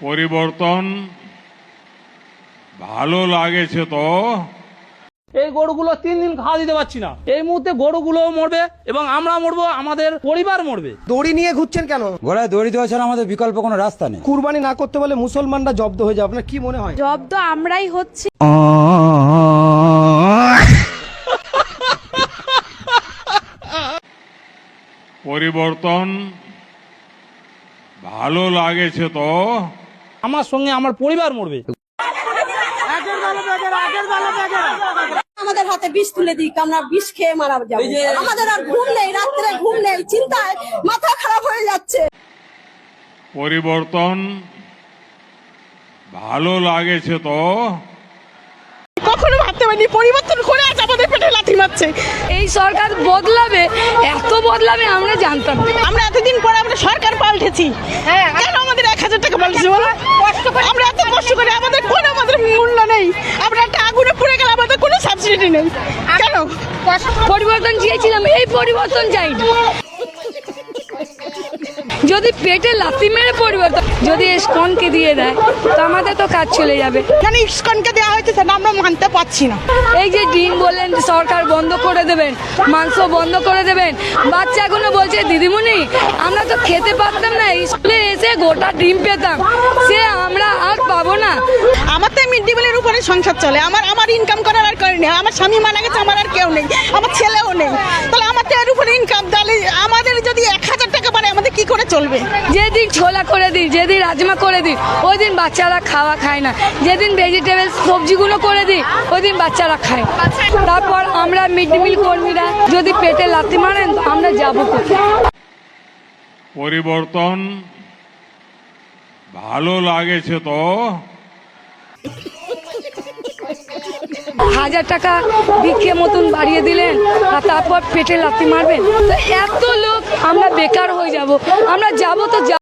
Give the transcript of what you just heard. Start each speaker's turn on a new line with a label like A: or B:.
A: পরিবর্তন ভালো লাগেছে তো।
B: এই গরুগুলো 3 দিন খাওয়া দিতে পারছি না। এই মুহূর্তে গরুগুলোও মরবে এবং আমরা মরবো, আমাদের পরিবার মরবে।
C: দড়ি নিয়ে ঘুরছেন কেন?
D: ঘোড়ায় দড়ি দেওয়া ছাড়া আমাদের বিকল্প কোনো রাস্তা নেই।
C: কুরবানি না করতে বলে মুসলমানরা জব্দ হয়ে যায়, আপনার কি মনে হয়?
E: জব্দ আমরাই হচ্ছি।
A: পরিবর্তন ভালো লাগেছে তো।
B: আমার সঙ্গে আমার পরিবার মরবে।
F: আমাদের হাতে বিষ তুলে দিক, আমরা বিষ খেয়ে মারা যাবো। আমাদের আর ঘুম নেই, রাত্রে ঘুম নেই, চিন্তায় মাথা খারাপ হয়ে যাচ্ছে।
A: পরিবর্তন ভালো লাগেছে তো।
F: কখনো ভাবতে পারিনি পরিবর্তন করে আজ আমাদের পেটে লাথি মারছে।
E: এই সরকার বদলাবে, এত বদলাবে আমরা জানতাম না।
F: আমরা এতদিন পরে আমরা সরকার পাল্টেছি, কেন আমাদের 1000 টাকা পাল্টেছি বলো? আমরা এত কষ্ট করে আমাদের কোনো আমাদের মূল্য নেই। আমরা একটা আগুনে পুড়ে গেলে আমাদের কোনো সাবসিডি নেই, কেন?
E: পরিবর্তন চেয়েছিলাম, এই পরিবর্তন চাই না। যদি পেটে লাথি মেরে পরিবর্তন, যদি ইসকনকে দিয়ে দেয় তো আমাদের তো কাজ চলে যাবে।
F: কেন ইসকনকে দেওয়া হয়েছে সেটা আমরা মানতে পারছি না।
E: এই যে ডিম বললেন সরকার বন্ধ করে দেবেন, মাংস বন্ধ করে দেবেন, বাচ্চা এখনো বলছে দিদিমণি আমরা তো খেতে পারতাম না, স্কুলে এসে গোটা ডিম পেতাম, সে আমরা আর পাবো না।
F: আমার তো মিড ডে মিলের উপরে সংসার চলে। আমার ইনকাম করার আর করে নেই। আমার স্বামী মারা গেছে, আমার আর কেউ নেই, আমার ছেলেও নেই। তাহলে আমার তো এর উপরে ইনকাম, তাহলে আমাদের যদি 1000 টাকা বাড়ে আমাদের কি করে চলবে?
E: যেদিন ছোলা করে দিই, যেদিন রাজমা করে দিই, ওই দিন বাচ্চারা খাওয়া খায় না। যেদিন ভেজিটেবল সবজিগুলো করে দিই, ওই দিন বাচ্চারা খায়। তারপর আমরা মিড ডে মিল কর্মীরা যদি পেটে লাথি মারেন তো আমরা যাবো কোথায়?
A: পরিবর্তন ভালো লাগেছে তো।
E: 1000 টাকা ভিক্ষে মতন বাড়িয়ে দিলেন আর তারপর পেটে লাথি মারবেন। তো এত লোক আমরা বেকার হয়ে যাব, আমরা যাবো তো